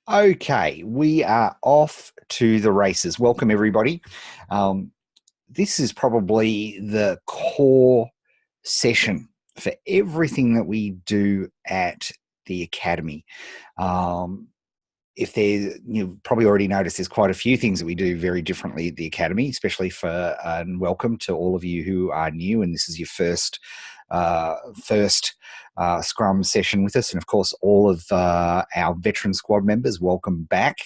Okay, we are off to the races. Welcome, everybody. This is probably the core session for everything that we do at the Academy. Um, if there's, you've probably already noticed there's quite a few things that we do very differently at the Academy, especially for, and welcome to all of you who are new and this is your first Scrum session with us. And of course, all of our veteran squad members, welcome back.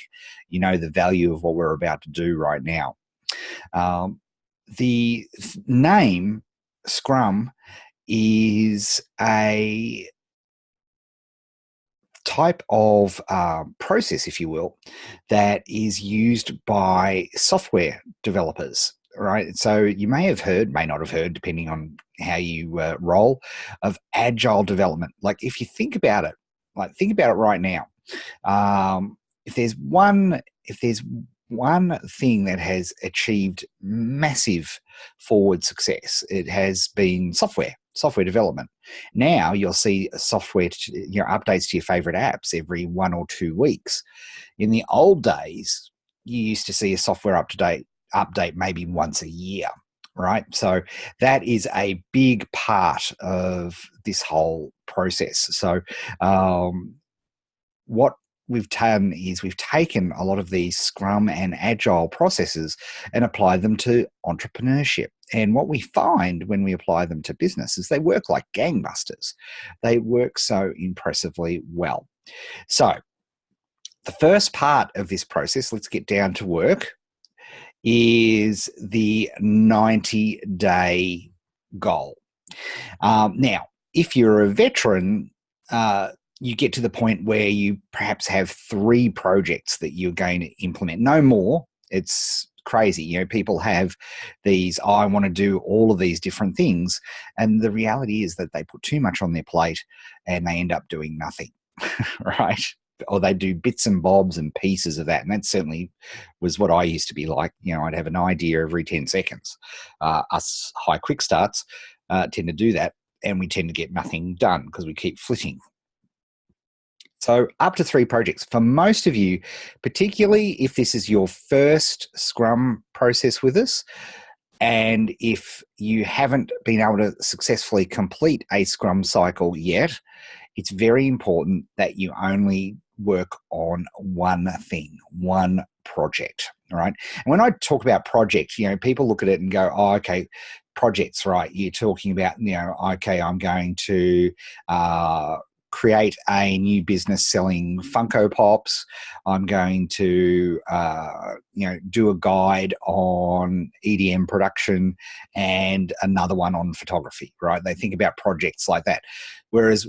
You know the value of what we're about to do right now. The name Scrum is a type of process, if you will, that is used by software developers, right? So you may have heard, may not have heard, depending on how you roll, of agile development. Like if you think about it, right now. If there's one thing that has achieved massive forward success, it has been software development. Now you'll see software, updates to your favorite apps every 1 or 2 weeks. In the old days, you used to see a software update maybe once a year, right? So that is a big part of this whole process. So what we've done is we've taken a lot of these Scrum and Agile processes and applied them to entrepreneurship. And what we find when we apply them to business is they work like gangbusters. They work so impressively well. So the first part of this process, let's get down to work, is the 90-day goal. Now, if you're a veteran, you get to the point where you perhaps have 3 projects that you're going to implement. No more. It's crazy. You know, people have these, I want to do all of these different things. And the reality is that they put too much on their plate and they end up doing nothing, right? Or they do bits and bobs and pieces of that. And that certainly was what I used to be like. You know, I'd have an idea every 10 seconds. Us high quick starts tend to do that. And we tend to get nothing done because we keep flitting. So up to 3 projects. For most of you, particularly if this is your first Scrum process with us, and if you haven't been able to successfully complete a Scrum cycle yet, it's very important that you only work on one thing, one project, all right? And when I talk about projects, you know, people look at it and go, oh, okay, projects, right? You're talking about, you know, okay, I'm going to create a new business selling Funko Pops. I'm going to, do a guide on EDM production and another one on photography, right? They think about projects like that. Whereas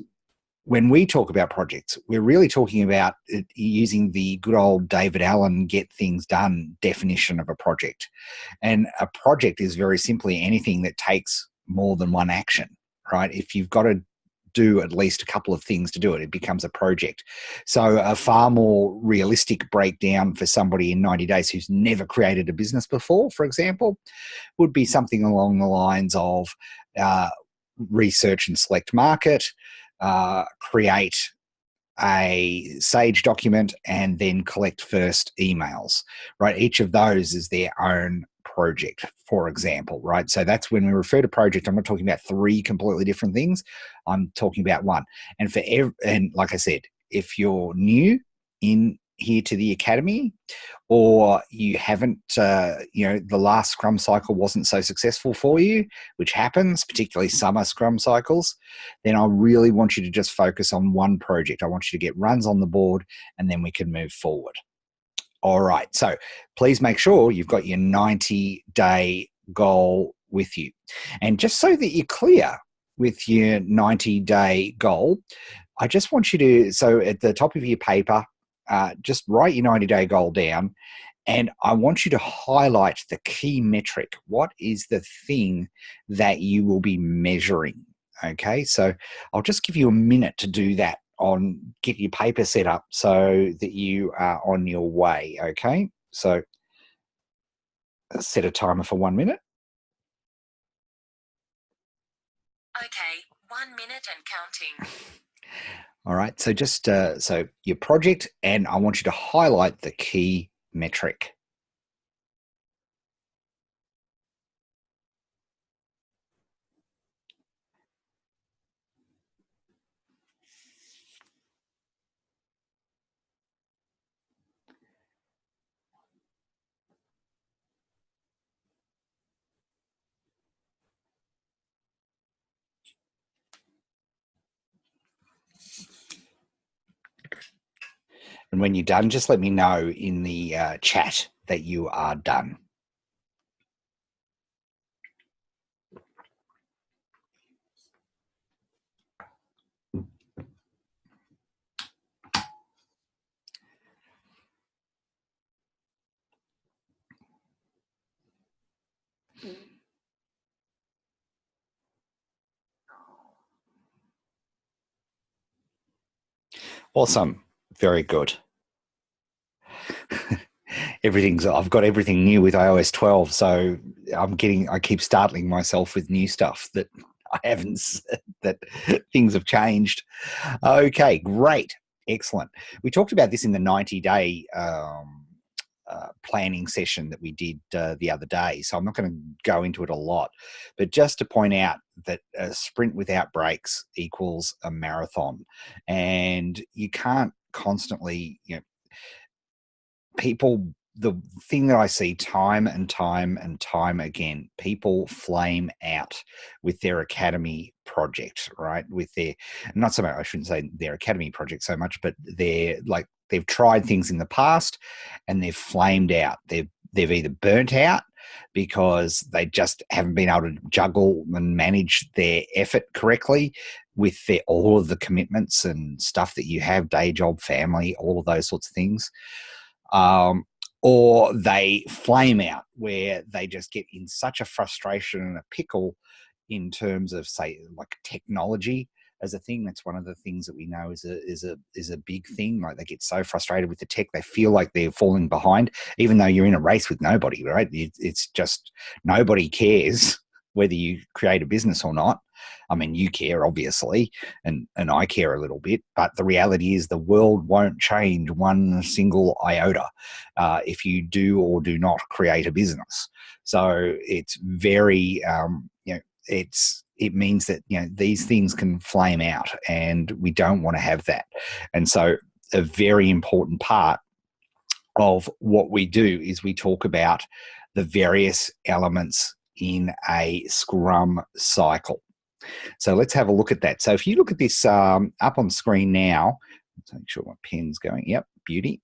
when we talk about projects, we're really talking about using the good old David Allen get things done definition of a project. And a project is very simply anything that takes more than one action, right? If you've got to do at least a couple of things to do it, it becomes a project. So a far more realistic breakdown for somebody in 90 days who's never created a business before, for example, would be something along the lines of research and select market, create a Sage document, and then collect first emails, right? Each of those is their own project, for example, right? So that's when we refer to project, I'm not talking about 3 completely different things. I'm talking about one. And and like I said, if you're new in here to the Academy, or you haven't, the last Scrum cycle wasn't so successful for you, which happens, particularly summer Scrum cycles, then I really want you to just focus on one project. I want you to get runs on the board, and then we can move forward. All right, so please make sure you've got your 90-day goal with you. And just so that you're clear with your 90-day goal, I just want you to, so at the top of your paper, just write your 90-day goal down, and I want you to highlight the key metric. What is the thing that you will be measuring? Okay, so I'll just give you a minute to do that, get your paper set up so that you are on your way, okay? So set a timer for 1 minute. Okay, 1 minute and counting. All right. So just so your project, and I want you to highlight the key metric. And when you're done, just let me know in the chat that you are done. Awesome. Very good. I've got everything new with iOS 12, so I keep startling myself with new stuff that I haven't that things have changed. Okay, great, excellent. We talked about this in the 90-day planning session that we did the other day, so I'm not going to go into it a lot, but just to point out that a sprint without breaks equals a marathon, and you can't constantly, people, the thing that I see time and time and time again, people flame out with their academy project, right? With their, not so much, I shouldn't say their academy project so much, but they've tried things in the past and they've flamed out. They've either burnt out because they just haven't been able to juggle and manage their effort correctly with all of the commitments and stuff that you have, day job, family, all of those sorts of things, or they flame out where they just get in such a frustration and a pickle in terms of, say, like technology as a thing. That's one of the things that we know is a big thing. Like, they get so frustrated with the tech, they feel like they're falling behind, even though you're in a race with nobody, right? It's just nobody cares whether you create a business or not. I mean, you care, obviously, and I care a little bit, but the reality is the world won't change one single iota if you do or do not create a business. So it's very, it means that, these things can flame out, and we don't want to have that. And so a very important part of what we do is we talk about the various elements in a Scrum cycle. So let's have a look at that. So if you look at this up on screen now, let's make sure my pen's going. Yep, beauty.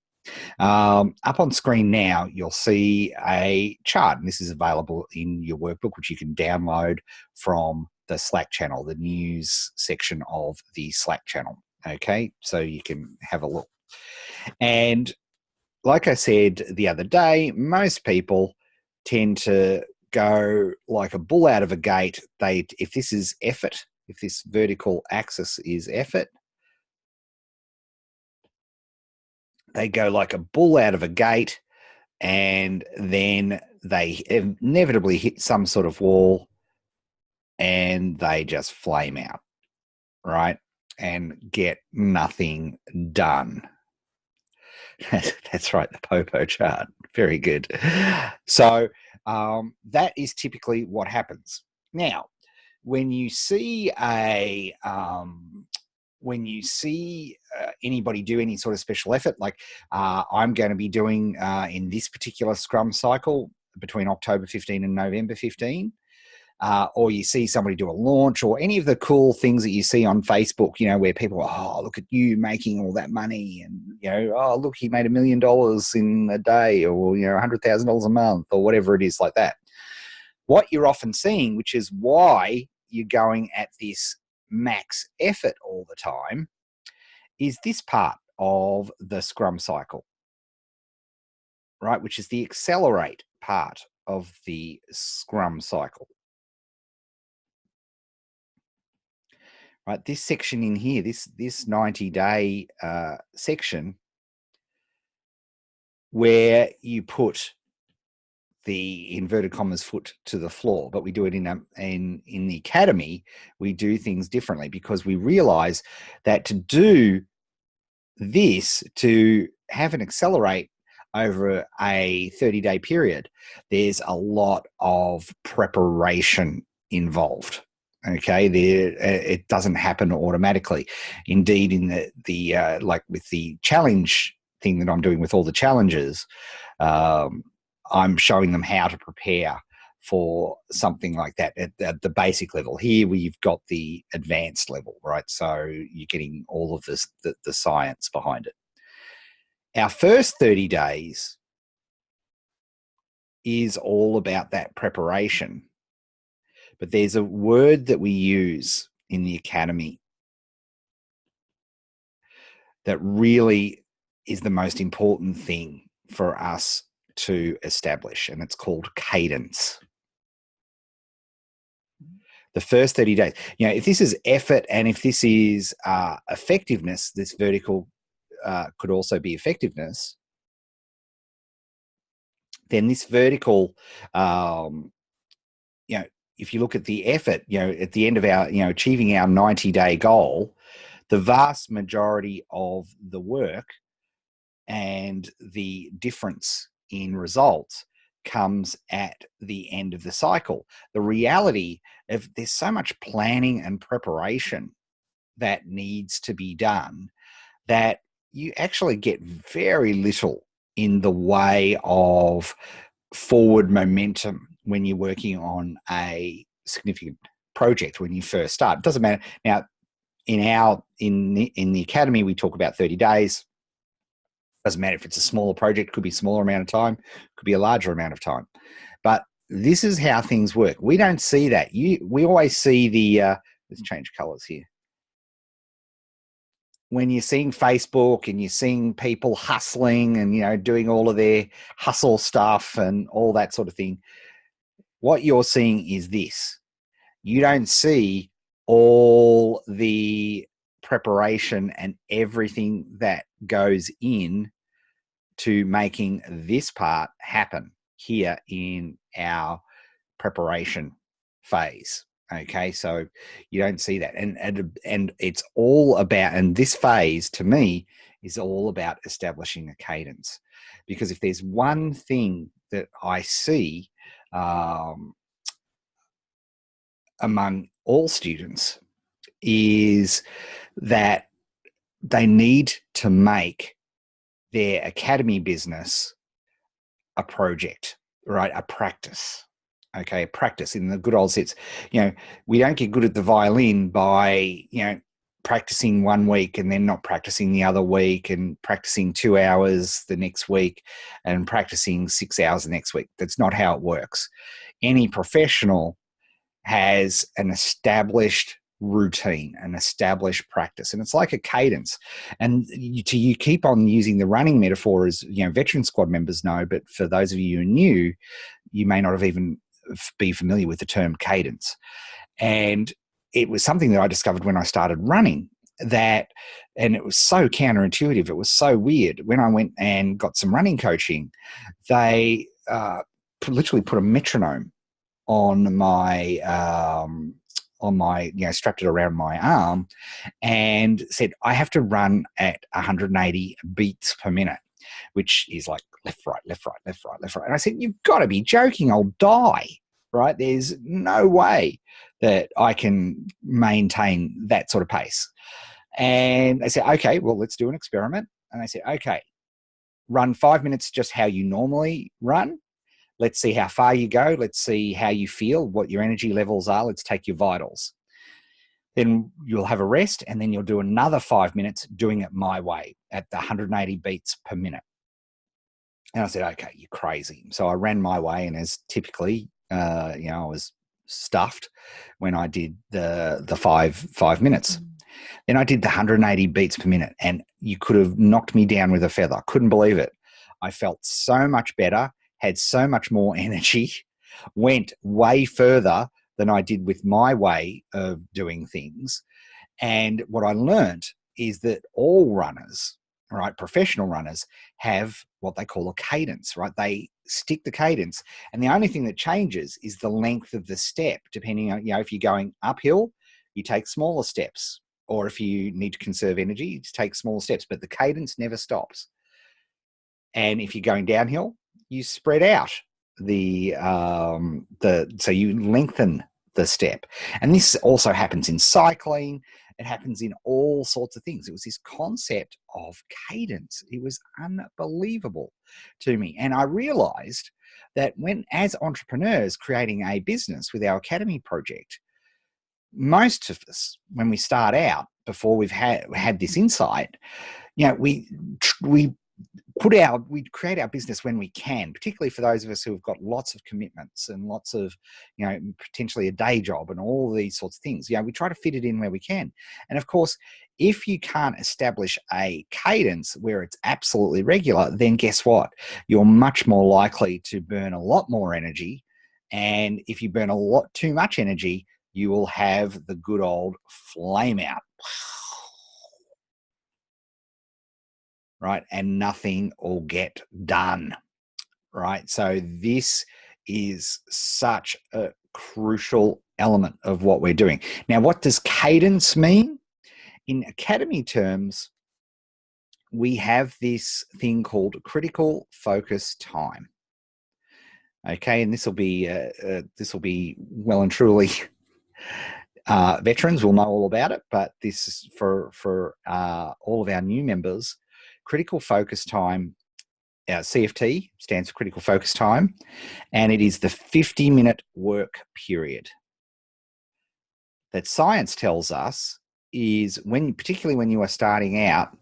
Up on screen now, you'll see a chart, and this is available in your workbook, which you can download from the Slack channel, the news section of the Slack channel. Okay, so you can have a look. And like I said the other day, most people tend to go like a bull out of a gate. If this is effort, if this vertical axis is effort, they go like a bull out of a gate, and then they inevitably hit some sort of wall and they just flame out, right? And get nothing done. That's right, the Popo chart. Very good. So that is typically what happens. Now, when you see anybody do any sort of special effort, like I'm going to be doing in this particular Scrum cycle between October 15 and November 15, or you see somebody do a launch, or any of the cool things that you see on Facebook, where people, oh, look at you making all that money, and, oh, look, he made $1 million in a day, or, $100,000 a month, or whatever it is like that. What you're often seeing, which is why you're going at this max effort all the time, is this part of the Scrum cycle, right? Which is the accelerate part of the Scrum cycle. Right, this section in here, this 90-day section, where you put the inverted commas foot to the floor, but we do it in the academy. We do things differently because we realize that to do this, to have an accelerate over a 30-day period, there's a lot of preparation involved. Okay, it doesn't happen automatically. Indeed, in the like with the challenge thing that I'm doing with all the challenges, I'm showing them how to prepare for something like that at the basic level. Here we've got the advanced level, right? So you're getting all of this, the science behind it. Our first 30 days is all about that preparation. But there's a word that we use in the academy that really is the most important thing for us to establish, and it's called cadence. The first 30 days, if this is effort and if this is effectiveness, this vertical could also be effectiveness, then this vertical, if you look at the effort, at the end of our, achieving our 90-day goal, the vast majority of the work and the difference in results comes at the end of the cycle. The reality of there's so much planning and preparation that needs to be done that you actually get very little in the way of forward momentum when you're working on a significant project when you first start. It doesn't matter. Now, in the academy, we talk about 30 days. Doesn't matter if it's a smaller project, could be a smaller amount of time, could be a larger amount of time. But this is how things work. We don't see that. We always see the, let's change colors here. When you're seeing Facebook and you're seeing people hustling and, doing all of their hustle stuff and all that sort of thing, what you're seeing is this. You don't see all the preparation and everything that goes in to making this part happen here in our preparation phase. Okay, so you don't see that, and it's all about, and this phase to me is all about establishing a cadence, because if there's one thing that I see among all students is that they need to make their academy business a project, right? A practice. Okay, practice in the good old sense. We don't get good at the violin by, practicing one week and then not practicing the other week, and practicing 2 hours the next week and practicing 6 hours the next week. That's not how it works. Any professional has an established routine, an established practice, and it's like a cadence. And you keep on using the running metaphor, as veteran squad members know, but for those of you who are new, you may not have even be familiar with the term cadence. And it was something that I discovered when I started running, and it was so counterintuitive. It was so weird. When I went and got some running coaching, they literally put a metronome on my strapped it around my arm and said, I have to run at 180 beats per minute, which is like left, right, left, right, left, right, left, right. And I said, you've got to be joking. I'll die, right? There's no way that I can maintain that sort of pace. And they said, okay, well, let's do an experiment. And I said, okay, run 5 minutes just how you normally run. Let's see how far you go. Let's see how you feel, what your energy levels are. Let's take your vitals. Then you'll have a rest, and then you'll do another 5 minutes doing it my way at the 180 beats per minute. And I said, okay, you're crazy. So I ran my way, and as typically, I was stuffed when I did the 5 minutes. Then I did the 180 beats per minute, and you could have knocked me down with a feather. I couldn't believe it. I felt so much better, had so much more energy, went way further than I did with my way of doing things. And what I learned is that all runners right? Professional runners have what they call a cadence, right? They stick the cadence, and the only thing that changes is the length of the step, depending on, if you're going uphill, you take smaller steps, or if you need to conserve energy, you take smaller steps, but the cadence never stops. And if you're going downhill, you spread out so you lengthen the step. And this also happens in cycling. It happens in all sorts of things. It was this concept of cadence. It was unbelievable to me. And I realized that as entrepreneurs creating a business with our Academy project, most of us, when we start out, before we've had this insight, we we create our business when we can, particularly for those of us who have got lots of commitments and lots of, potentially a day job and all these sorts of things. We try to fit it in where we can. And of course, if you can't establish a cadence where it's absolutely regular, then guess what? You're much more likely to burn a lot more energy. And if you burn a lot too much energy, you will have the good old flame out. Right? And nothing will get done, right? So this is such a crucial element of what we're doing. Now, what does cadence mean? In Academy terms, we have this thing called critical focus time. Okay, and this will be well and truly veterans will know all about it, but this is for all of our new members. Critical focus time, CFT stands for critical focus time, and it is the 50-minute work period that science tells us is particularly when you are starting out,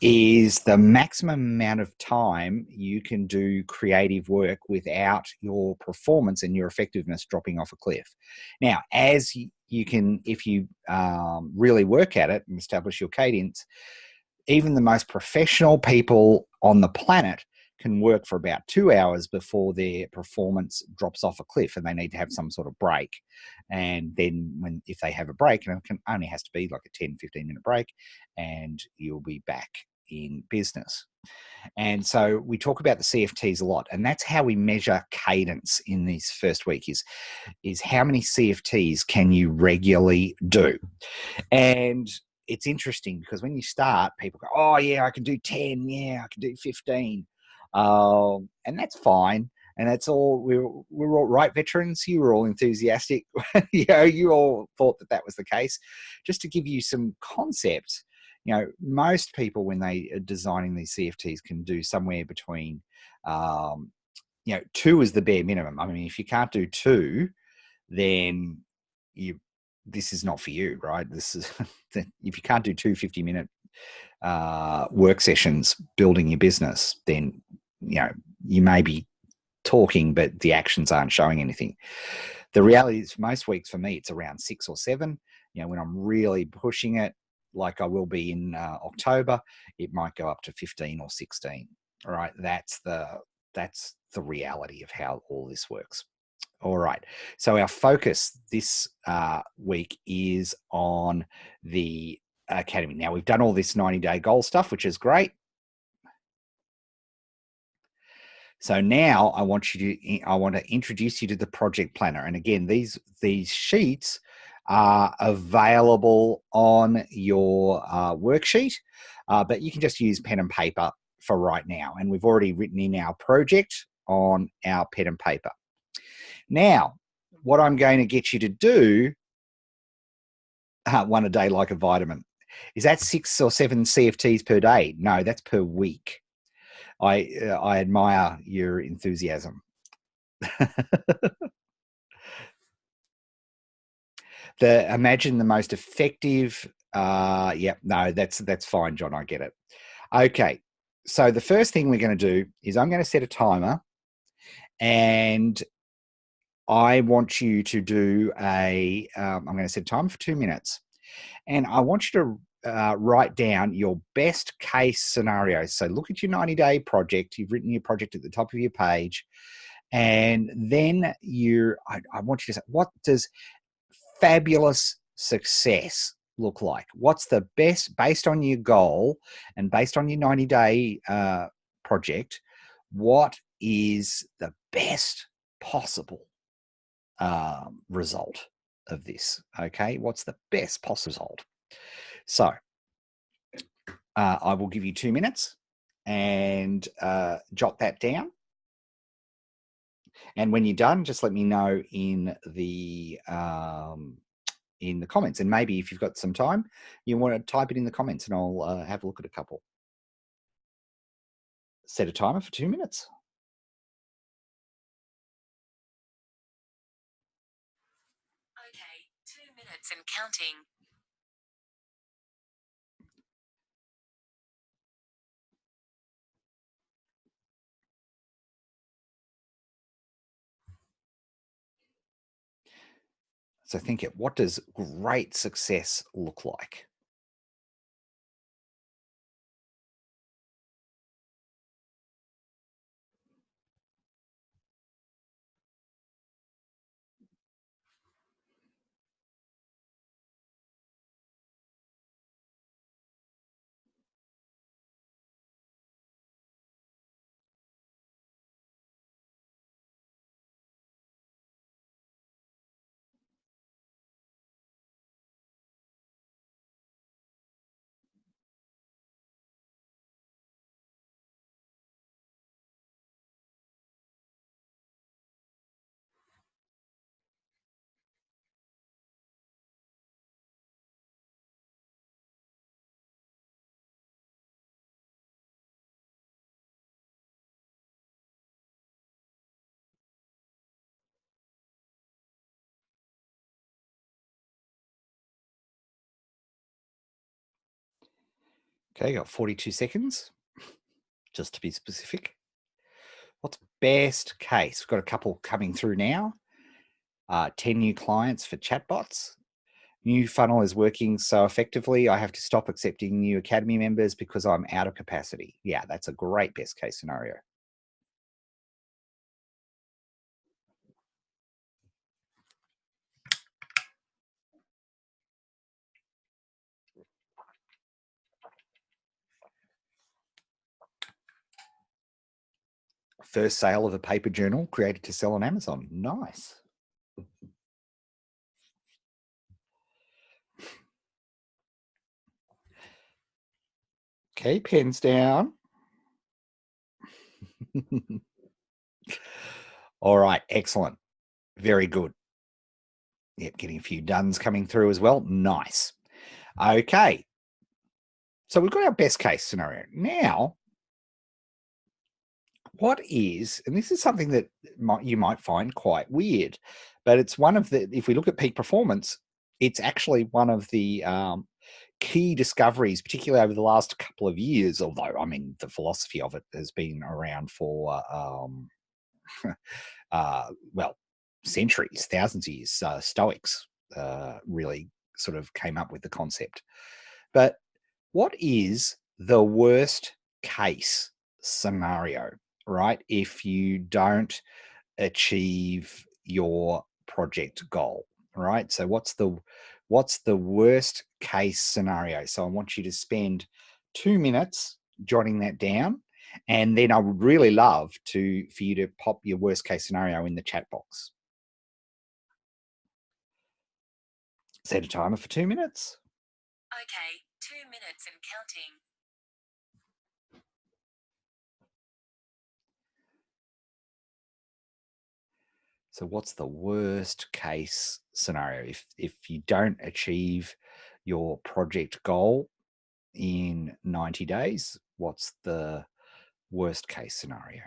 is the maximum amount of time you can do creative work without your performance and your effectiveness dropping off a cliff. Now, as you can, if you really work at it and establish your cadence, even the most professional people on the planet can work for about 2 hours before their performance drops off a cliff and they need to have some sort of break. And then if they have a break, and it only has to be like a 10, 15-minute break, and you'll be back in business. And so we talk about the CFTs a lot, and that's how we measure cadence in this first week is how many CFTs can you regularly do. And it's interesting because when you start, people go, oh, yeah, I can do 10. Yeah, I can do 15. And that's fine. And that's all. We're all right, veterans. You were all enthusiastic. You all thought that was the case. Just to give you some concepts, most people, when they are designing these CFTs, can do somewhere between, 2 is the bare minimum. I mean, if you can't do 2, then this is not for you, right? This is if you can't do 2 50-minute work sessions building your business, then you may be talking, but the actions aren't showing anything. The reality is, most weeks for me, it's around 6 or 7. When I'm really pushing it, like I will be in October, it might go up to 15 or 16. All right, that's the reality of how all this works. All right. So our focus this week is on the Academy. Now, we've done all this 90-day goal stuff, which is great. So now I want to introduce you to the project planner. And again, these sheets are available on your worksheet, but you can just use pen and paper for right now. And we've already written in our project on our pen and paper. Now, what I'm going to get you to do, one a day like a vitamin, is that 6 or 7 CFTs per day? No, that's per week. I admire your enthusiasm. Imagine the most effective. No, that's fine, John. I get it. Okay, so the first thing we're going to do is I'm going to set a timer, and I want you to do I'm going to set a timer for 2 minutes, and I want you to write down your best case scenarios. So look at your 90-day project. You've written your project at the top of your page, and then I want you to say, what does fabulous success look like? What's the best, based on your goal and based on your 90-day project, what is the best possible result of this? Okay, what's the best possible result? So I will give you 2 minutes and jot that down. And when you're done, just let me know in the comments. And maybe if you've got some time, you want to type it in the comments, and I'll have a look at a couple. Set a timer for 2 minutes. Okay, 2 minutes and counting. So think it. What does great success look like? Okay, got 42 seconds, just to be specific. What's best case? We've got a couple coming through now. 10 new clients for chatbots. New funnel is working so effectively, I have to stop accepting new academy members because I'm out of capacity. Yeah, that's a great best case scenario. First sale of a paper journal created to sell on Amazon. Nice. Okay, pens down. All right, excellent. Very good. Yep, getting a few dones coming through as well. Nice. Okay. So we've got our best case scenario. Now, what is, and this is something that you might find quite weird, but it's one of the, if we look at peak performance, it's actually one of the key discoveries, particularly over the last couple of years, although, I mean, the philosophy of it has been around for, well, centuries, thousands of years. Stoics really sort of came up with the concept. But what is the worst case scenario, right? If you don't achieve your project goal, right? So what's the worst case scenario? So I want you to spend 2 minutes jotting that down, and then I would really love for you to pop your worst case scenario in the chat box. Set a timer for 2 minutes. Okay, 2 minutes and counting. So what's the worst case scenario if you don't achieve your project goal in 90 days? What's the worst case scenario?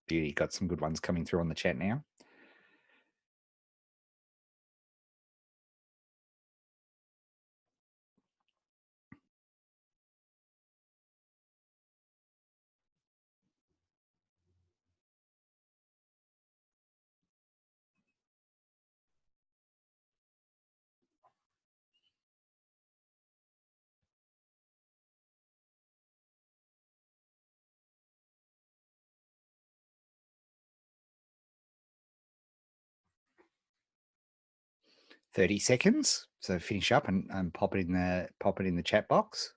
Beauty, got some good ones coming through on the chat now. 30 seconds. So finish up and pop it in the chat box.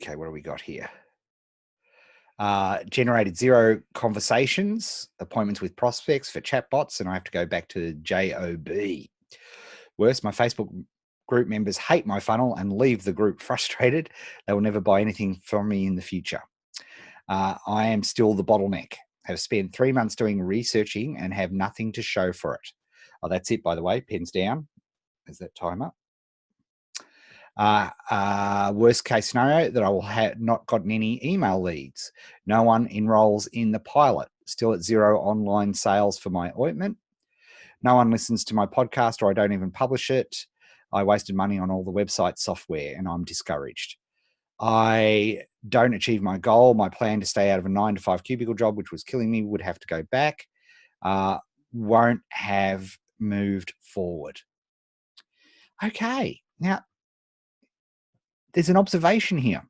Okay, what do we got here? Generated 0 conversations, appointments with prospects for chatbots, and I have to go back to JOB. Worse, my Facebook group members hate my funnel and leave the group frustrated. They will never buy anything from me in the future. I am still the bottleneck. Have spent 3 months doing researching and have nothing to show for it. Oh, that's it, by the way. Pens down. Is that timer? Worst case scenario, that I will have not gotten any email leads. No one enrolls in the pilot. Still at 0 online sales for my ointment. No one listens to my podcast, or I don't even publish it. I wasted money on all the website software and I'm discouraged. I don't achieve my goal. My plan to stay out of a 9-to-5 cubicle job, which was killing me, would have to go back. Won't have moved forward. Okay, now there's an observation here.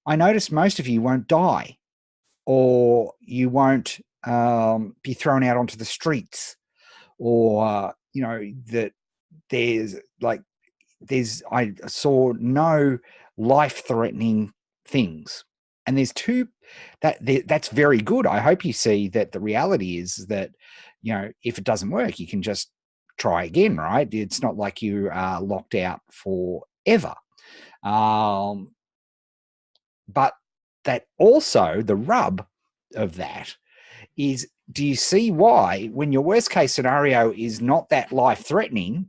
I notice most of you won't die, or you won't be thrown out onto the streets, or that I saw no life-threatening things. And there's two that's very good. I hope you see that the reality is that, if it doesn't work, you can just try again, right? It's not like you are locked out forever. But that also, the rub of that is, do you see why, when your worst case scenario is not that life-threatening,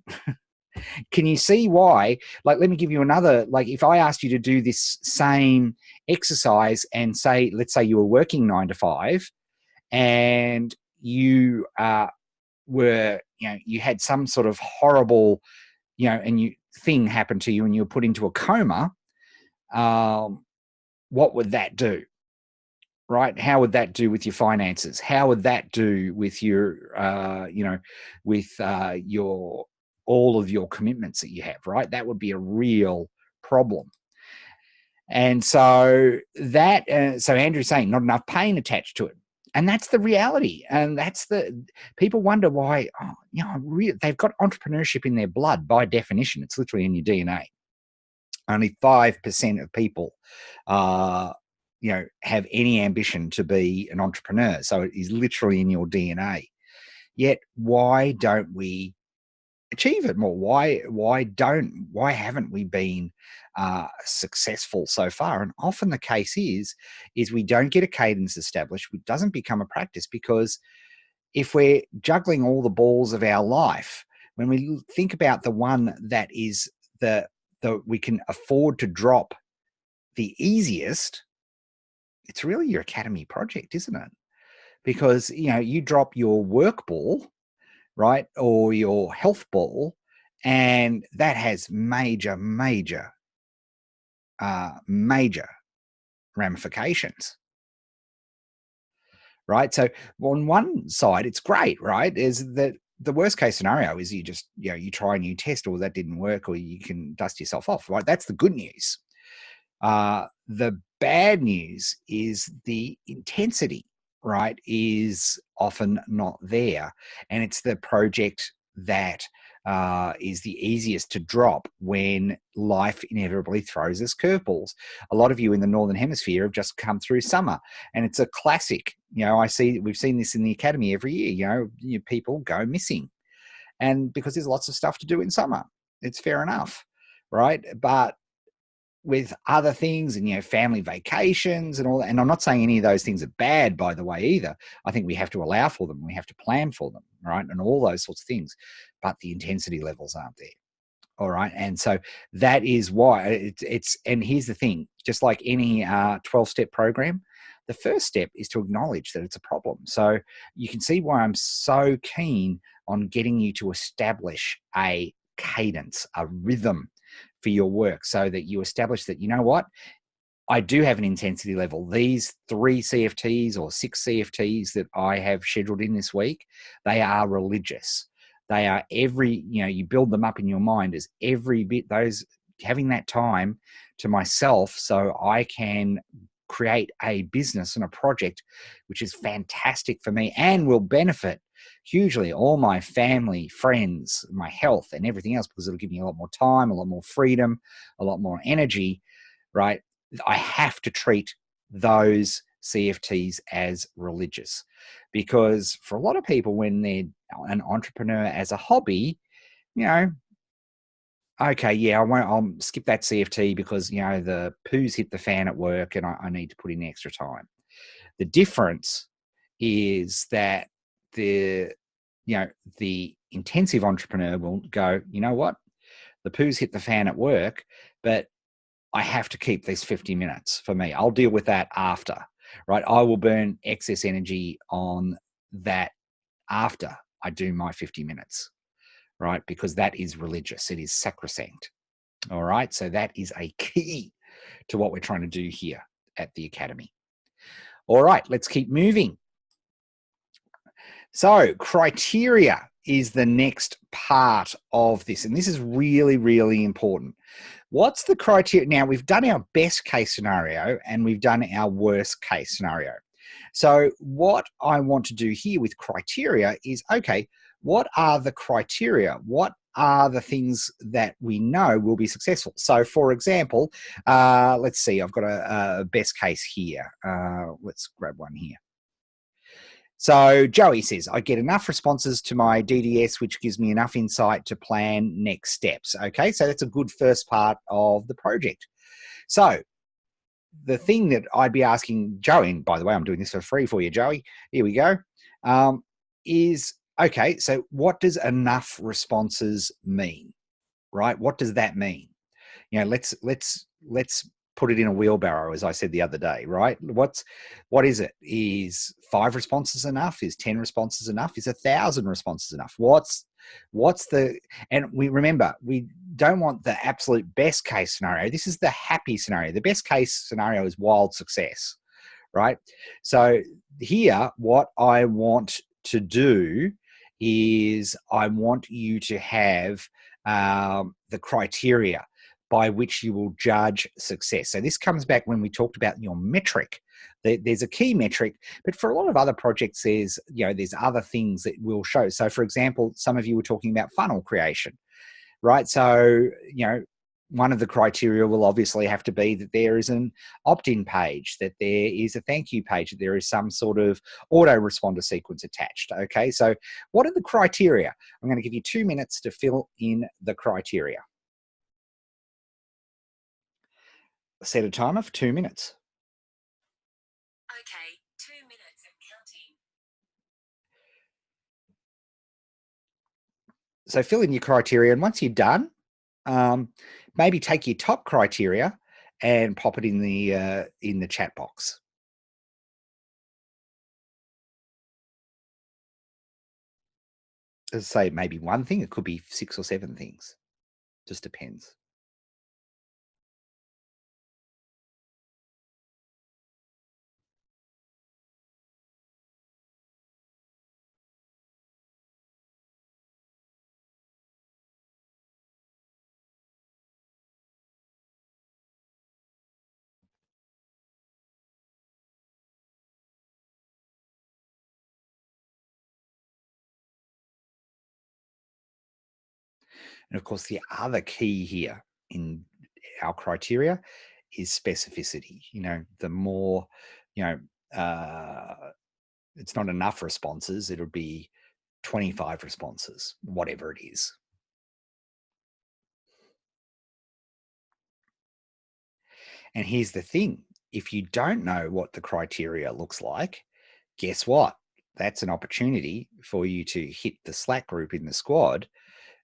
can you see why? Like, let me give you another, like, if I asked you to do this same exercise and let's say you were working 9-to-5 and you you had some sort of horrible, thing happen to you and you were put into a coma, what would that do? Right? How would that do with your finances? How would that do with your, your all of your commitments that you have? Right? That would be a real problem. And so so Andrew's saying not enough pain attached to it, and that's the reality. And that's people wonder why. They've got entrepreneurship in their blood by definition. It's literally in your DNA. Only 5% of people have any ambition to be an entrepreneur. So it is literally in your DNA. Yet, why don't we achieve it more? Why haven't we been successful so far? And often the case is we don't get a cadence established. It doesn't become a practice, because if we're juggling all the balls of our life, when we think about the one that is the we can afford to drop the easiest, it's really your academy project, isn't it? Because, you drop your work ball, right, or your health ball, and that has major ramifications, right? So on one side, it's great, right? Is that the worst case scenario is you just, you try a new test, or that didn't work, or you can dust yourself off, right? That's the good news. The bad news is the intensity, right, is often not there. And it's the project that is the easiest to drop when life inevitably throws us curveballs. A lot of you in the Northern Hemisphere have just come through summer, and it's a classic. We've seen this in the academy every year. People go missing, and because there's lots of stuff to do in summer, it's fair enough, right? But with other things and, family vacations and all that. And I'm not saying any of those things are bad, by the way, either. I think we have to allow for them. We have to plan for them, right? And all those sorts of things. But the intensity levels aren't there. All right. And so that is why and here's the thing, just like any 12-step program, the first step is to acknowledge that it's a problem. So you can see why I'm so keen on getting you to establish a cadence, a rhythm for your work, so that you establish that, I do have an intensity level. These 3 CFTs or 6 CFTs that I have scheduled in this week, they are religious. They are you build them up in your mind as every bit, having that time to myself, so I can create a business and a project which is fantastic for me and will benefit hugely all my family, friends, my health, and everything else, because it'll give me a lot more time, a lot more freedom, a lot more energy, right? I have to treat those CFTs as religious, because for a lot of people, when they're an entrepreneur as a hobby, you know, okay, yeah, I'll skip that CFT because, the poos hit the fan at work and I need to put in extra time. The difference is that the, the intensive entrepreneur will go, you know what? The poos hit the fan at work, but I have to keep these 50 minutes for me. I'll deal with that after, right? I will burn excess energy on that after I do my 50 minutes, right? Because that is religious. It is sacrosanct. All right. So that is a key to what we're trying to do here at the Academy. All right. Let's keep moving. So criteria is the next part of this. And this is really, really important. What's the criteria? Now, we've done our best case scenario and we've done our worst case scenario. So what I want to do here with criteria is, okay, what are the criteria? What are the things that we know will be successful? So, for example, let's see, I've got a best case here. Let's grab one here. So Joey says, I get enough responses to my DDS, which gives me enough insight to plan next steps. Okay, so that's a good first part of the project. So the thing that I'd be asking Joey, and by the way, I'm doing this for free for you, Joey. Here we go. Is okay. So what does enough responses mean, right? What does that mean? Let's put it in a wheelbarrow, as I said the other day, right? What is it? Is 5 responses enough? Is 10 responses enough? Is 1,000 responses enough? What's the, and we remember, we don't want the absolute best case scenario. This is the happy scenario. The best case scenario is wild success, right? So here, what I want to do is I want you to have the criteria by which you will judge success. So this comes back when we talked about your metric. There's a key metric, but for a lot of other projects, there's other things that will show. So for example, some of you were talking about funnel creation, right? So, one of the criteria will obviously have to be that there is an opt-in page, that there is a thank you page, that there is some sort of autoresponder sequence attached. Okay, so what are the criteria? I'm going to give you 2 minutes to fill in the criteria. Set a timer for 2 minutes. Okay, 2 minutes and counting. So fill in your criteria, and once you're done, maybe take your top criteria and pop it in the chat box. As I say, maybe one thing. It could be 6 or 7 things. Just depends. And of course, the other key here in our criteria is specificity. The more, it's not enough responses, it'll be 25 responses, whatever it is. And here's the thing, if you don't know what the criteria looks like, guess what? That's an opportunity for you to hit the Slack group in the squad.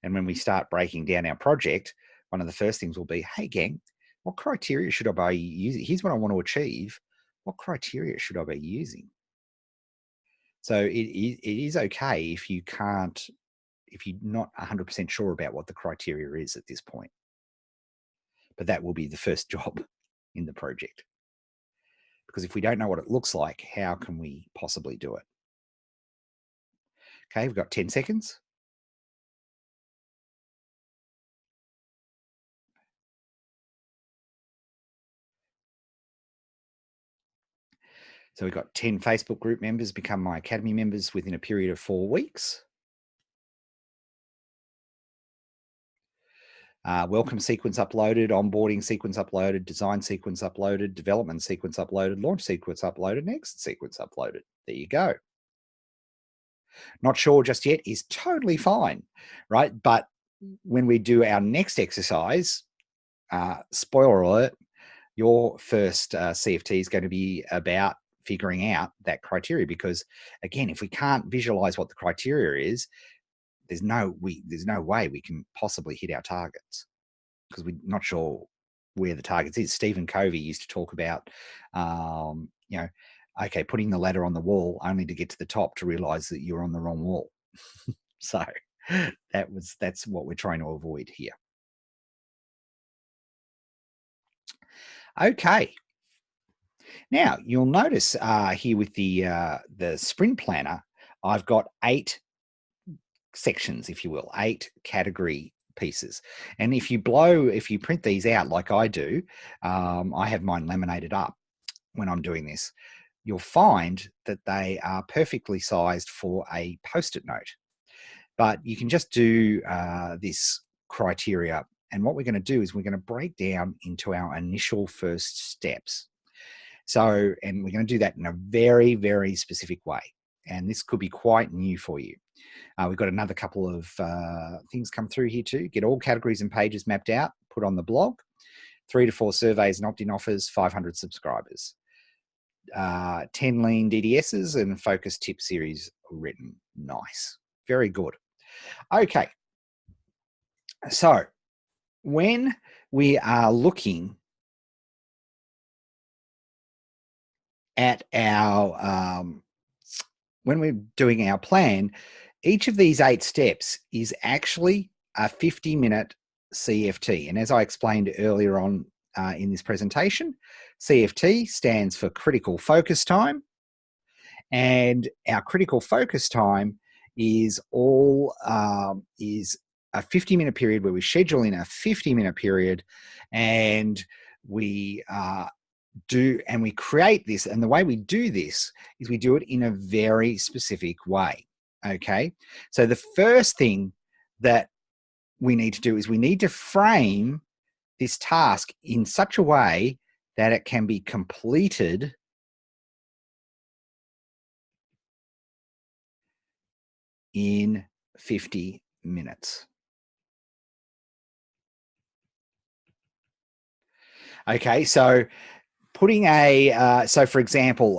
And when we start breaking down our project, one of the first things will be, hey, gang, what criteria should I be using? Here's what I want to achieve. What criteria should I be using? So it is okay if you can't, if you're not 100% sure about what the criteria is at this point. But that will be the first job in the project. Because if we don't know what it looks like, how can we possibly do it? Okay, we've got 10 seconds. So we've got 10 Facebook group members become my Academy members within a period of 4 weeks. Welcome sequence uploaded, onboarding sequence uploaded, design sequence uploaded, development sequence uploaded, launch sequence uploaded, next sequence uploaded. There you go. Not sure just yet is totally fine, right? But when we do our next exercise, spoiler alert, your first CFT is going to be about figuring out that criteria, because again, if we can't visualize what the criteria is, there's no way we can possibly hit our targets, because we're not sure where the targets is. Stephen Covey used to talk about, okay, putting the ladder on the wall only to get to the top to realize that you're on the wrong wall. So that's what we're trying to avoid here. Okay. Now you'll notice here with the sprint planner, I've got 8 sections, if you will, 8 category pieces. And if you print these out like I do, I have mine laminated up when I'm doing this, you'll find that they are perfectly sized for a post-it note. But you can just do this criteria. And what we're going to do is we're going to break down into our initial first steps. So, and we're going to do that in a very, very specific way. And this could be quite new for you. We've got another couple of things come through here too. Get all categories and pages mapped out, put on the blog. 3 to 4 surveys and opt-in offers, 500 subscribers. 10 lean DDSs and focus tip series written. Nice. Very good. Okay. So when we are looking at our, when we're doing our plan, each of these 8 steps is actually a 50-minute CFT. And as I explained earlier on in this presentation, CFT stands for critical focus time. And our critical focus time is is a 50-minute period where we schedule in a 50-minute period, and we we create this. And the way we do this is we do it in a very specific way. Okay. So the first thing that we need to do is we need to frame this task in such a way that it can be completed in 50 minutes. Okay, so putting so for example,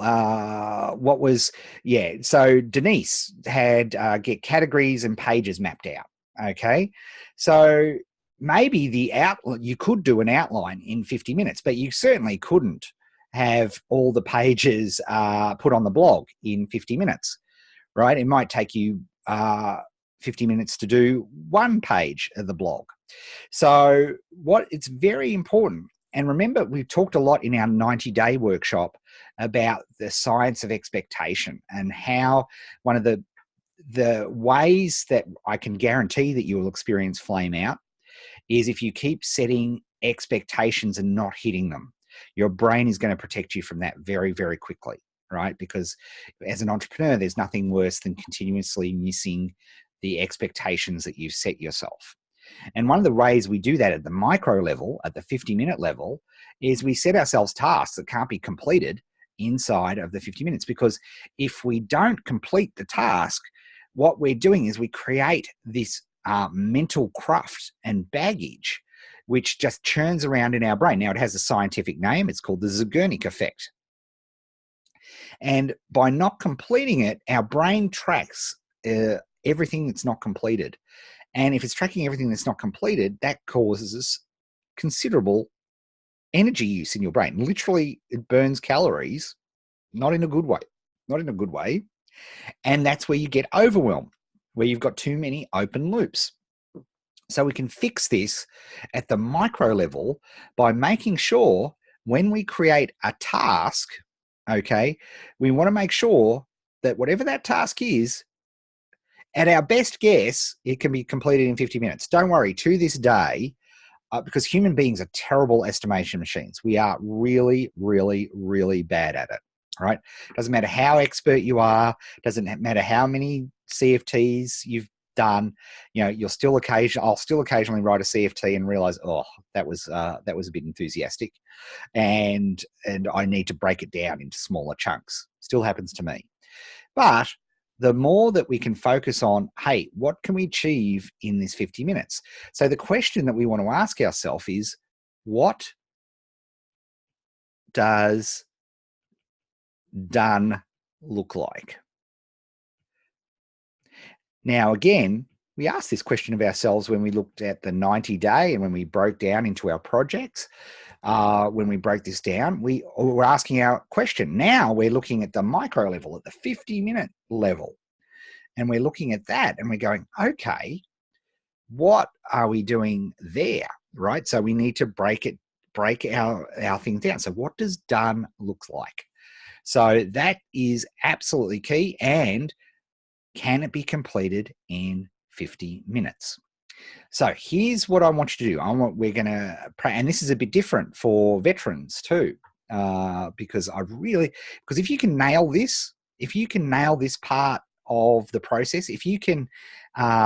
so Denise had get categories and pages mapped out. Okay, so maybe you could do an outline in 50 minutes, but you certainly couldn't have all the pages put on the blog in 50 minutes, right? It might take you 50 minutes to do 1 page of the blog. So it's very important. And remember, we've talked a lot in our 90-day workshop about the science of expectation, and how one of the ways that I can guarantee that you will experience flame out is if you keep setting expectations and not hitting them. Your brain is going to protect you from that very, very quickly, right? Because as an entrepreneur, there's nothing worse than continuously missing the expectations that you've set yourself. And one of the ways we do that at the micro level, at the 50-minute level, is we set ourselves tasks that can't be completed inside of the 50 minutes. Because if we don't complete the task, what we're doing is we create this mental cruft and baggage, which just churns around in our brain. Now, it has a scientific name. It's called the Zeigarnik effect. And by not completing it, our brain tracks everything that's not completed. And if it's tracking everything that's not completed, that causes considerable energy use in your brain. Literally, it burns calories, not in a good way. And that's where you get overwhelmed, where you've got too many open loops. So we can fix this at the micro level by making sure when we create a task, okay, we want to make sure that whatever that task is, at our best guess, it can be completed in 50 minutes. Don't worry, to this day, because human beings are terrible estimation machines. We are really, really, really bad at it. right? Doesn't matter how expert you are, doesn't matter how many CFTs you've done. I'll still occasionally write a CFT and realize, oh, that was a bit enthusiastic, and I need to break it down into smaller chunks. Still happens to me. But the more that we can focus on, hey, what can we achieve in this 50 minutes? So the question that we want to ask ourselves is, what does done look like? Now, again, we asked this question of ourselves when we looked at the 90-day and when we broke down into our projects. When we broke this down, we were asking our question. Now we're looking at the micro level, at the 50-minute level. And we're looking at that and we're going, okay, what are we doing there? Right? So we need to break our things down. So what does done look like? So that is absolutely key. And can it be completed in 50 minutes? So here's what I want you to do. And this is a bit different for veterans too, because if you can nail this part of the process, if you can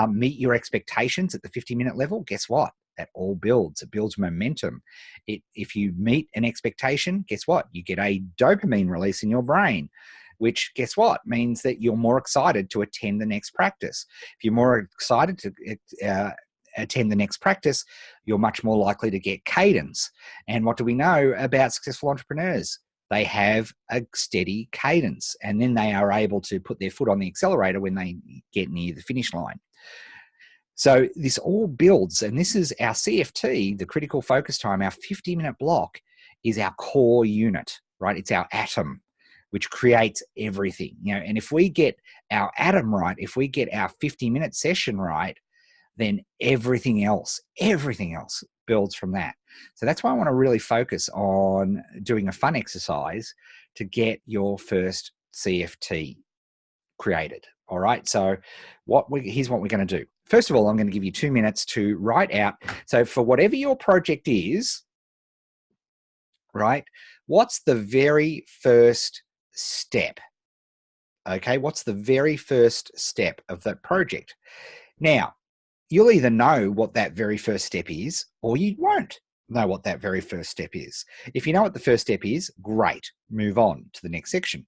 meet your expectations at the 50-minute level, guess what? That all builds. It builds momentum. If you meet an expectation, guess what? You get a dopamine release in your brain, which, guess what, means that you're more excited to attend the next practice. If you're more excited to attend the next practice, you're much more likely to get cadence. And what do we know about successful entrepreneurs? They have a steady cadence, and then they are able to put their foot on the accelerator when they get near the finish line. So this all builds, and this is our CFT, the critical focus time. Our 50-minute block is our core unit, right? It's our atom, which creates everything. And if we get our atom right, if we get our 50-minute session right, then everything else builds from that. So that's why I want to really focus on doing a fun exercise to get your first CFT created. All right. So here's what we're going to do. First of all, I'm going to give you 2 minutes to write out. So for whatever your project is, right, what's the very first step? Okay. What's the very first step of that project? Now, you'll either know what that very first step is, or you won't know what that very first step is. If you know what the first step is, great, move on to the next section.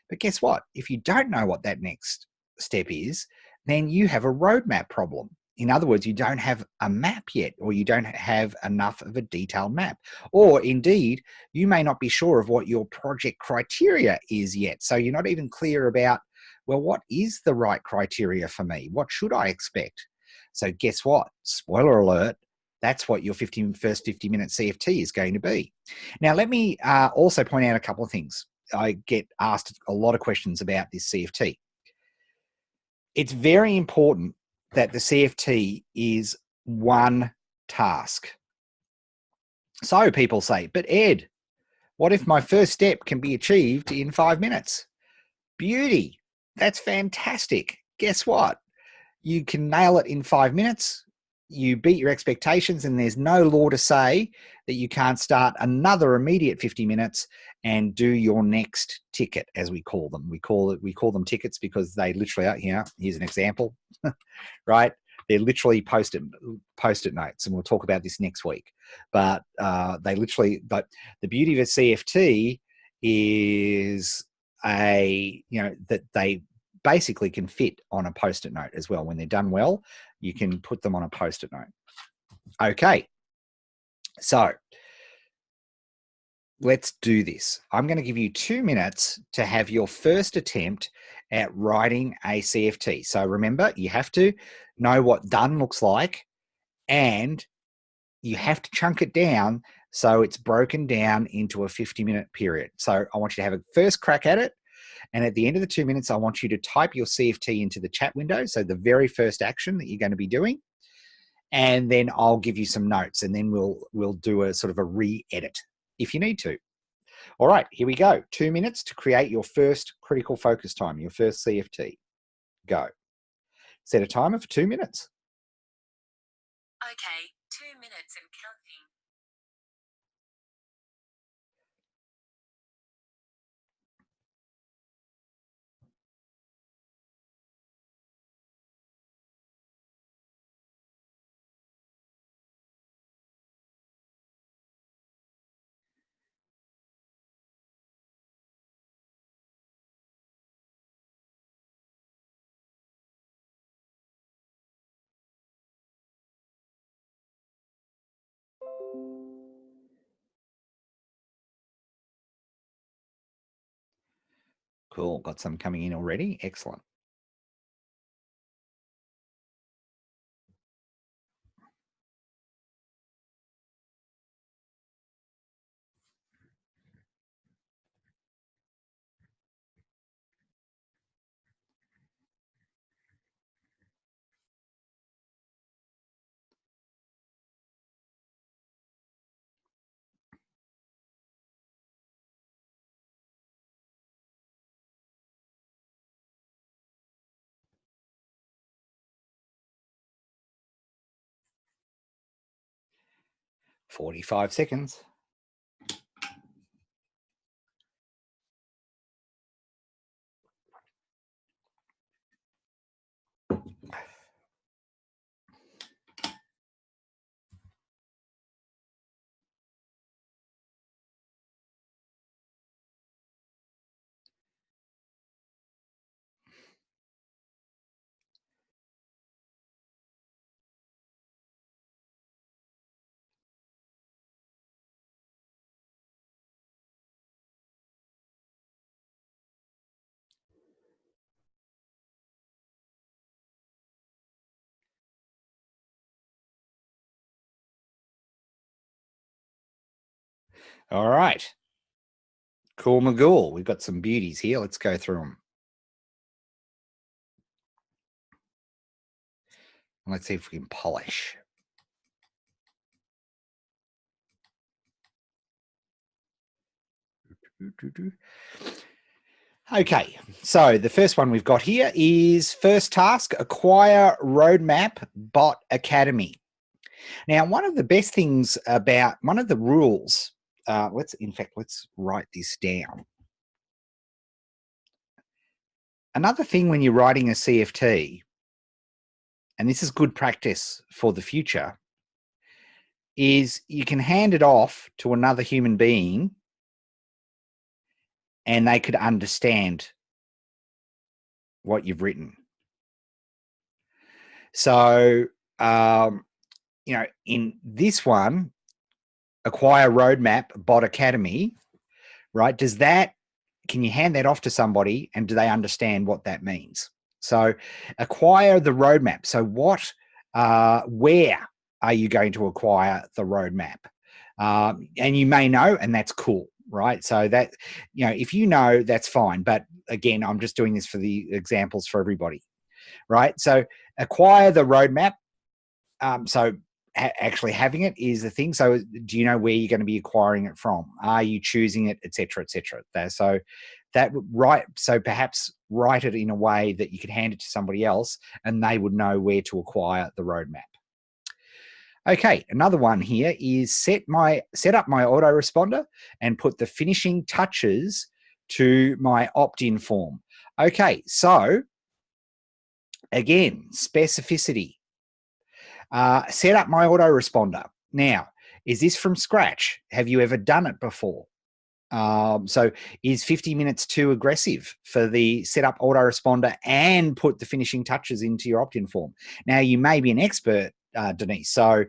But guess what? If you don't know what that next step is, then you have a roadmap problem. In other words, you don't have a map yet, or you don't have enough of a detailed map. Or indeed, you may not be sure of what your project criteria is yet. So you're not even clear about, well, what is the right criteria for me? What should I expect? So guess what? Spoiler alert, that's what your first 50-minute CFT is going to be. Now, let me also point out a couple of things. I get asked a lot of questions about this CFT. It's very important that the CFT is one task. So people say, but Ed, what if my first step can be achieved in 5 minutes? Beauty. That's fantastic. Guess what? You can nail it in 5 minutes. You beat your expectations, and there's no law to say that you can't start another immediate 50 minutes and do your next ticket, as we call them. We call them tickets because they literally are. Here's an example, right? They're literally post-it notes, and we'll talk about this next week. But but the beauty of a CFT is that they basically can fit on a post-it note as well. When they're done well, you can put them on a post-it note. Okay, so let's do this. I'm going to give you 2 minutes to have your first attempt at writing a CFT. So remember, you have to know what done looks like, and you have to chunk it down so it's broken down into a 50-minute period. So I want you to have a first crack at it. And at the end of the 2 minutes, I want you to type your CFT into the chat window. So the very first action that you're going to be doing. And then I'll give you some notes, and then we'll do a sort of a re-edit if you need to. All right, here we go. 2 minutes to create your first critical focus time, your first CFT. Go. Set a timer for 2 minutes. Okay, 2 minutes and counting. Cool. Got some coming in already. Excellent. "45 seconds." All right. Cool Magoo. We've got some beauties here. Let's go through them. Let's see if we can polish. Okay, so the first one we've got here is first task, acquire roadmap bot academy. Now, one of the best things about one of the rules, let's write this down. Another thing when you're writing a CFT, and this is good practice for the future, is you can hand it off to another human being and they could understand what you've written. So, in this one, acquire roadmap bot academy, right? Can you hand that off to somebody and do they understand what that means? So acquire the roadmap. So where are you going to acquire the roadmap? And you may know, and that's cool, right? So that, if you know, that's fine. But again, I'm just doing this for the examples for everybody, right? So acquire the roadmap. Actually having it is the thing. So do you know where you're going to be acquiring it from? Are you choosing it, et cetera, et cetera? So perhaps write it in a way that you could hand it to somebody else and they would know where to acquire the roadmap. Okay, another one here is set up my autoresponder and put the finishing touches to my opt-in form. Okay, so again, specificity. Set up my autoresponder. Now, is this from scratch? Have you ever done it before? So is 50 minutes too aggressive for the set up autoresponder and put the finishing touches into your opt-in form? Now, you may be an expert, Denise. So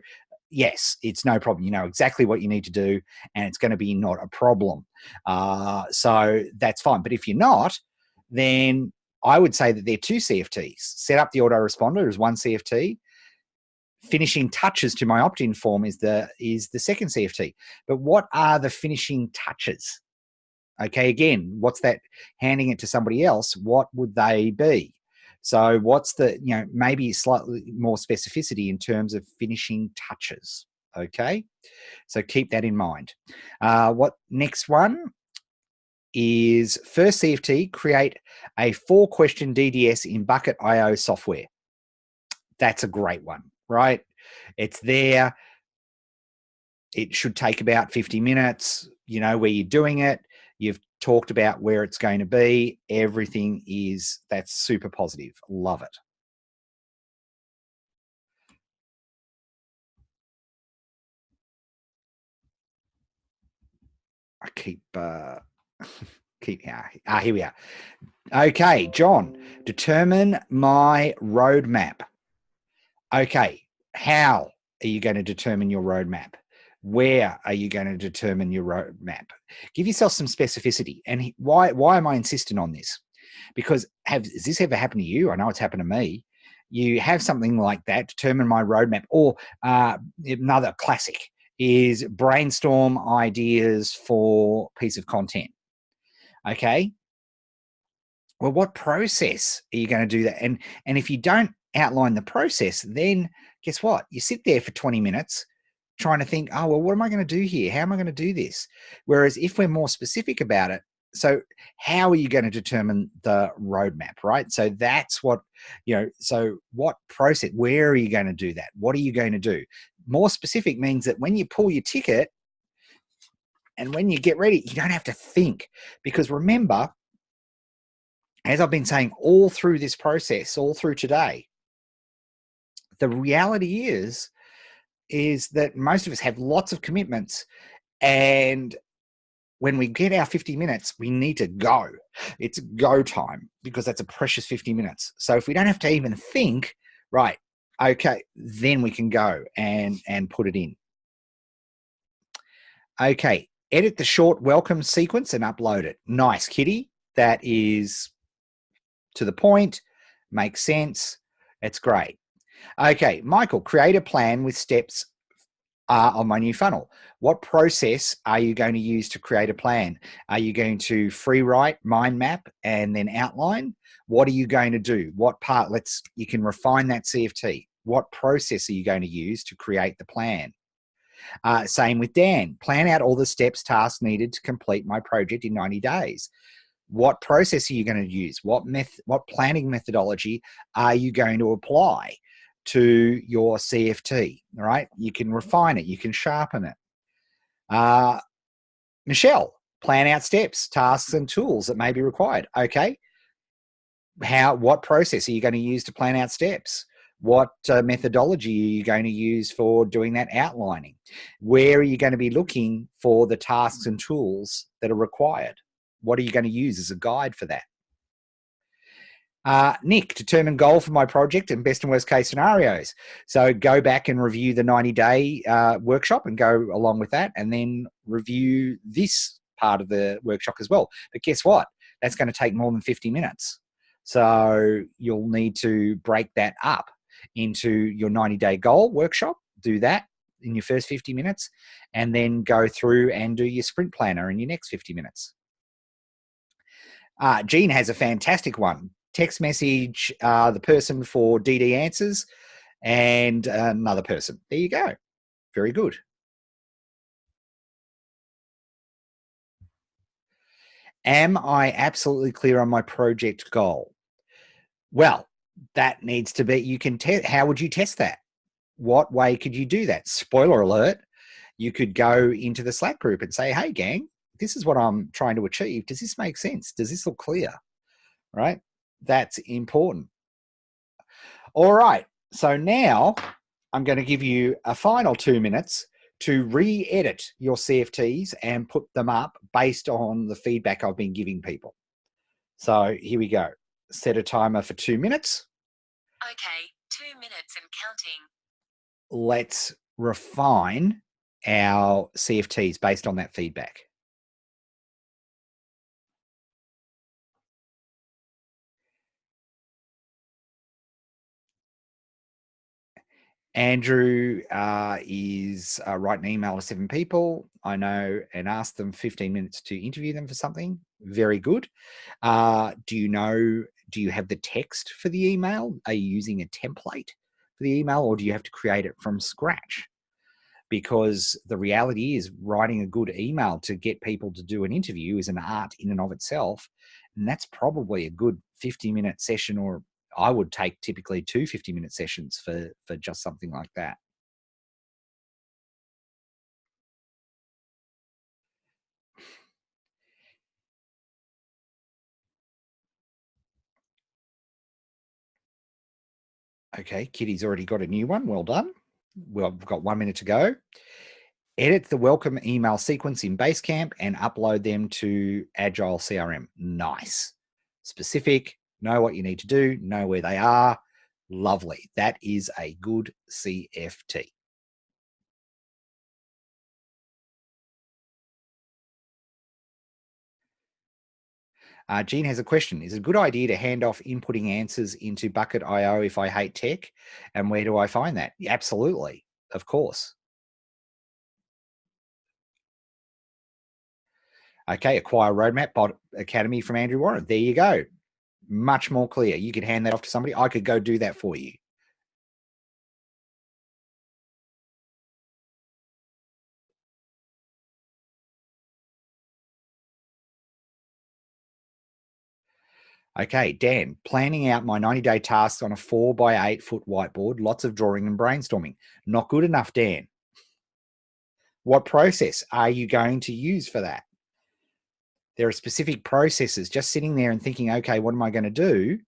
yes, it's no problem. You know exactly what you need to do and it's going to be not a problem. So that's fine. But if you're not, then I would say that they're two CFTs. Set up the autoresponder as one CFT. Finishing touches to my opt-in form is the second CFT. But what are the finishing touches? Okay, again, what's that? Handing it to somebody else, what would they be? So what's the, maybe slightly more specificity in terms of finishing touches. Okay, so keep that in mind. What next one is first CFT, create a 4-question DDS in Bucket.io software. That's a great one, right? It's there. It should take about 50 minutes, where you're doing it. You've talked about where it's going to be. Everything that's super positive. Love it. I keep, here we are. Okay, John, determine my roadmap. Okay, how are you going to determine your roadmap? Where are you going to determine your roadmap? Give yourself some specificity. And why am I insisting on this? Because has this ever happened to you? I know it's happened to me. You have something like that, determine my roadmap, or another classic is brainstorm ideas for piece of content. Okay. Well, what process are you going to do that? And if you don't outline the process, then guess what? You sit there for 20 minutes trying to think, oh, well, what am I going to do here? How am I going to do this? Whereas if we're more specific about it, so how are you going to determine the roadmap, right? So that's what, so what process, where are you going to do that? What are you going to do? More specific means that when you pull your ticket and when you get ready, you don't have to think, because remember, as I've been saying all through this process, all through today, the reality is that most of us have lots of commitments, and when we get our 50 minutes, we need to go. It's go time, because that's a precious 50 minutes. So if we don't have to even think, right, okay, then we can go and put it in. Okay, edit the short welcome sequence and upload it. Nice, Kitty. That is to the point, makes sense. It's great. Okay, Michael, create a plan with steps on my new funnel. What process are you going to use to create a plan? Are you going to free write, mind map, and then outline? What are you going to do? What part? You can refine that CFT. What process are you going to use to create the plan? Same with Dan. Plan out all the steps, tasks needed to complete my project in 90 days. What process are you going to use? What planning methodology are you going to apply to your CFT? All right, you can refine it, you can sharpen it. Michelle, plan out steps, tasks, and tools that may be required. Okay, what process are you going to use to plan out steps? What methodology are you going to use for doing that outlining? Where are you going to be looking for the tasks and tools that are required? What are you going to use as a guide for that? Nick, determine goal for my project and best and worst case scenarios. So go back and review the 90-day workshop and go along with that, and then review this part of the workshop as well. But guess what? That's going to take more than 50 minutes. So you'll need to break that up into your 90-day goal workshop, do that in your first 50 minutes, and then go through and do your sprint planner in your next 50 minutes. Jean has a fantastic one. Text message the person for DD answers and another person. There you go. Very good. Am I absolutely clear on my project goal? Well, that needs to be, you can test. How would you test that? What way could you do that? Spoiler alert, you could go into the Slack group and say, hey, gang, this is what I'm trying to achieve. Does this make sense? Does this look clear? Right? That's important. All right. So now I'm going to give you a final 2 minutes to re-edit your CFTs and put them up based on the feedback I've been giving people. So here we go. Set a timer for 2 minutes. Okay, 2 minutes and counting. Let's refine our CFTs based on that feedback. Andrew is write an email to 7 people I know and ask them 15 minutes to interview them for something. Very good. Do you have the text for the email? Are you using a template for the email, or do you have to create it from scratch? Because the reality is, writing a good email to get people to do an interview is an art in and of itself. And that's probably a good 50-minute session, or I would take typically 2 50-minute sessions for just something like that. Okay, Kitty's already got a new one. Well done. Well, we've got 1 minute to go. Edit the welcome email sequence in Basecamp and upload them to Agile CRM. Nice. Specific, know what you need to do, know where they are. Lovely. That is a good CFT. Gene has a question. Is it a good idea to hand off inputting answers into Bucket.io if I hate tech? And where do I find that? Yeah, absolutely. Of course. Okay, acquire roadmap bot academy from Andrew Warren. There you go. Much more clear. You could hand that off to somebody. I could go do that for you. Okay, Dan, planning out my 90-day tasks on a 4 by 8 foot whiteboard, lots of drawing and brainstorming. Not good enough, Dan. What process are you going to use for that? There are specific processes. Just sitting there and thinking, okay, what am I going to do?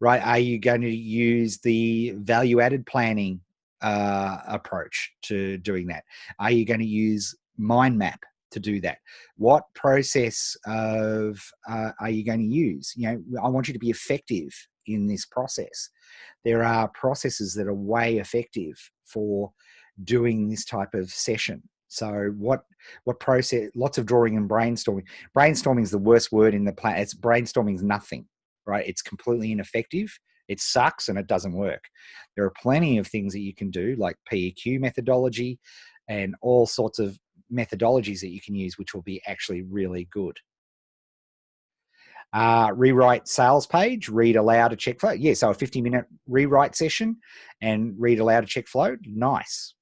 Right? Are you going to use the value added planning approach to doing that? Are you going to use mind map to do that? What process of are you going to use? I want you to be effective in this process. There are processes that are way effective for doing this type of session. So what process? Lots of drawing and brainstorming. Brainstorming is the worst word in the plan. It's brainstorming is nothing, right? It's completely ineffective. It sucks and it doesn't work. There are plenty of things that you can do, like PEQ methodology and all sorts of methodologies that you can use, which will be actually really good. Rewrite sales page, read aloud to check flow. Yeah, so a 50-minute rewrite session and read aloud to check flow. Nice.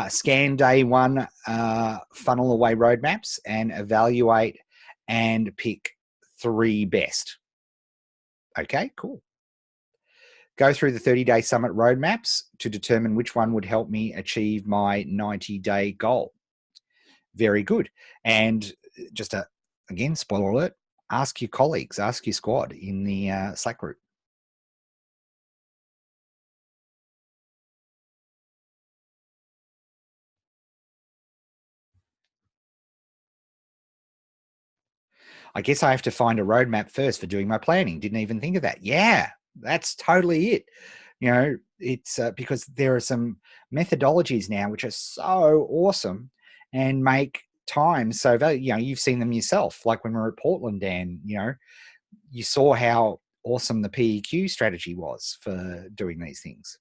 Scan day one funnel away roadmaps and evaluate and pick 3 best. Okay, cool. Go through the 30-day summit roadmaps to determine which one would help me achieve my 90-day goal. Very good. And just again, spoiler alert, ask your colleagues, ask your squad in the Slack group. I guess I have to find a roadmap first for doing my planning. Didn't even think of that. Yeah, that's totally it. It's because there are some methodologies now which are so awesome and make time so valuable. You've seen them yourself, like when we were at Portland, Dan. You saw how awesome the PEQ strategy was for doing these things.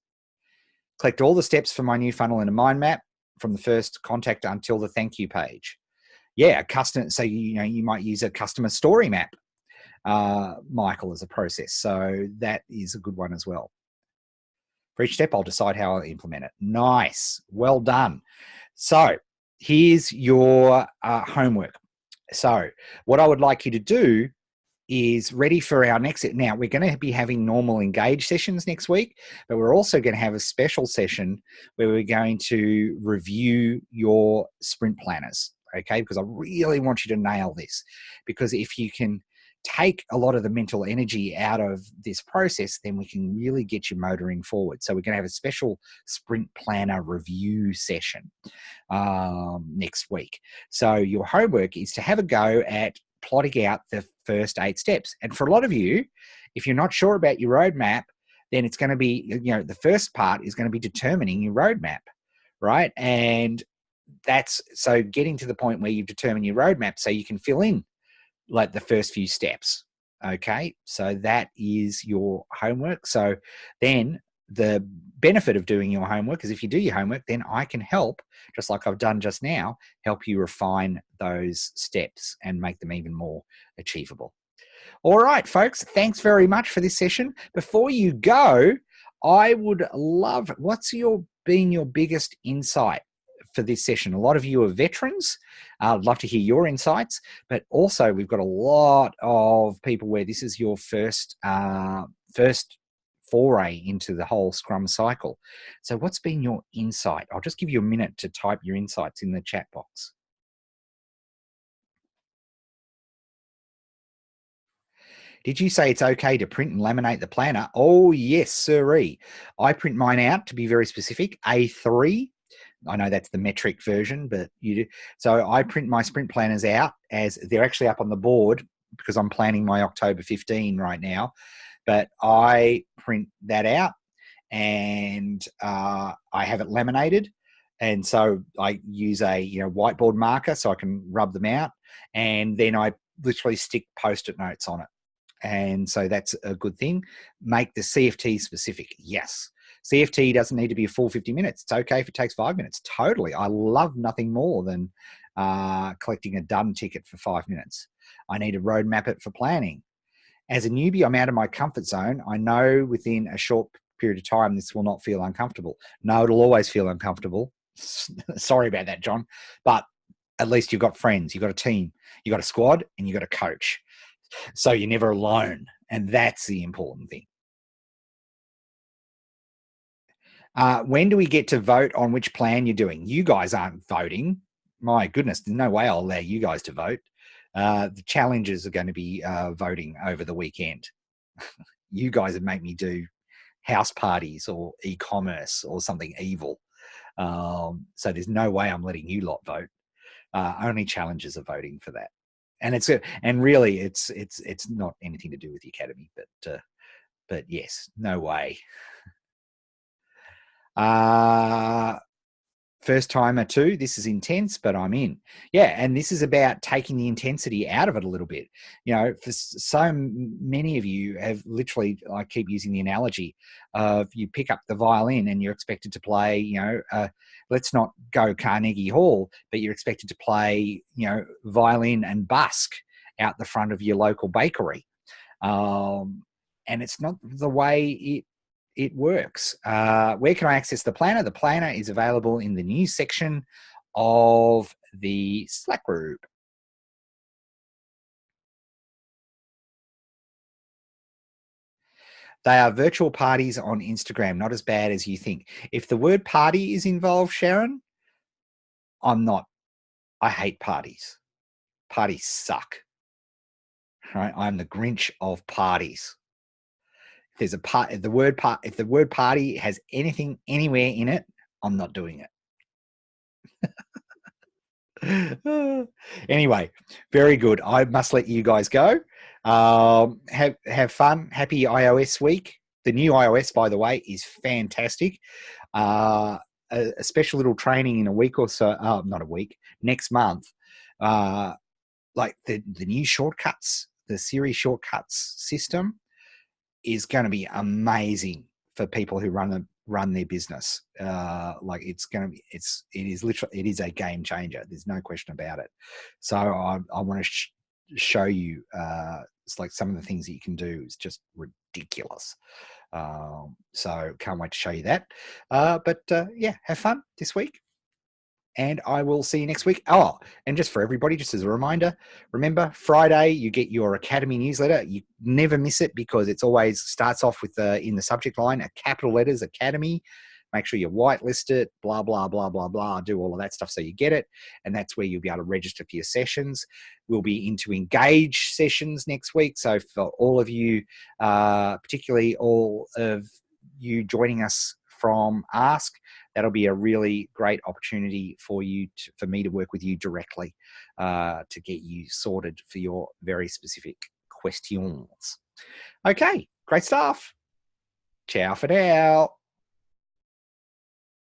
Collect all the steps for my new funnel in a mind map from the first contact until the thank you page. Yeah, custom. So you might use a customer story map, Michael, as a process. So that is a good one as well. For each step, I'll decide how I'll implement it. Nice. Well done. So here's your homework. So what I would like you to do is ready for our next. Now, we're going to be having normal engage sessions next week, but we're also going to have a special session where we're going to review your sprint planners, okay? Because I really want you to nail this, because if you can take a lot of the mental energy out of this process, then we can really get you motoring forward. So we're going to have a special sprint planner review session next week. So your homework is to have a go at plotting out the first 8 steps. And for a lot of you, if you're not sure about your roadmap, then it's going to be, the first part is going to be determining your roadmap, right? And that's so getting to the point where you've determined your roadmap so you can fill in like the first few steps. Okay, so that is your homework. So then the benefit of doing your homework is if you do your homework, then I can help, just like I've done just now, help you refine those steps and make them even more achievable. All right, folks, thanks very much for this session. Before you go, I would love, what's been your biggest insight for this session? A lot of you are veterans. I'd love to hear your insights, but also we've got a lot of people where this is your first foray into the whole Scrum cycle. So what's been your insight? I'll just give you a minute to type your insights in the chat box. Did you say it's okay to print and laminate the planner? Oh, yes, sirree. I print mine out, to be very specific, A3. I know that's the metric version, but you do. So I print my sprint planners out as they're actually up on the board because I'm planning my October 15 right now. But I print that out and I have it laminated. And so I use a whiteboard marker so I can rub them out. And then I literally stick post-it notes on it. And so that's a good thing. Make the CFT specific. Yes. CFT doesn't need to be a full 50 minutes. It's okay if it takes 5 minutes. Totally. I love nothing more than collecting a done ticket for 5 minutes. I need to roadmap it for planning. As a newbie, I'm out of my comfort zone. I know within a short period of time, this will not feel uncomfortable. No, it'll always feel uncomfortable. Sorry about that, John. But at least you've got friends, you've got a team, you've got a squad, and you've got a coach. So you're never alone. And that's the important thing. When do we get to vote on which plan you're doing? You guys aren't voting. My goodness, there's no way I'll allow you guys to vote. The challenges are going to be voting over the weekend. You guys would make me do house parties or e-commerce or something evil. So there's no way I'm letting you lot vote. Only challenges are voting for that. And really it's not anything to do with the academy, but yes, no way. First timer too. This is intense, but I'm in. Yeah, and this is about taking the intensity out of it a little bit. You know, for so many of you have literally, I keep using the analogy of you pick up the violin and you're expected to play, you know, let's not go Carnegie Hall, but you're expected to play, you know, violin and busk out the front of your local bakery. And it's not the way it works. Where can I access the planner? The planner is available in the news section of the Slack group. They are virtual parties on Instagram, not as bad as you think. If the word party is involved, Sharon, I'm not. I hate parties. Parties suck. Right? I'm the Grinch of parties. If there's a part, if the word party has anything anywhere in it, I'm not doing it. Anyway, very good. I must let you guys go. Have fun. Happy iOS week. The new iOS, by the way, is fantastic. A special little training in a week or so. Not a week. Next month. Like the new shortcuts, the Siri shortcuts system is going to be amazing for people who run their business. Like it is literally, it is a game changer. There's no question about it. So I want to show you, it's like some of the things that you can do is just ridiculous. So can't wait to show you that. But yeah, have fun this week. And I will see you next week. Oh, and just for everybody, just as a reminder, remember Friday you get your Academy newsletter. You never miss it because it's always starts off with in the subject line, a capital letters Academy. Make sure you whitelist it, blah, blah, blah, blah, blah. Do all of that stuff so you get it. And that's where you'll be able to register for your sessions. We'll be into engage sessions next week. So for all of you, particularly all of you joining us from Ask, that'll be a really great opportunity for you for me to work with you directly to get you sorted for your very specific questions. Okay, great stuff. Ciao for now.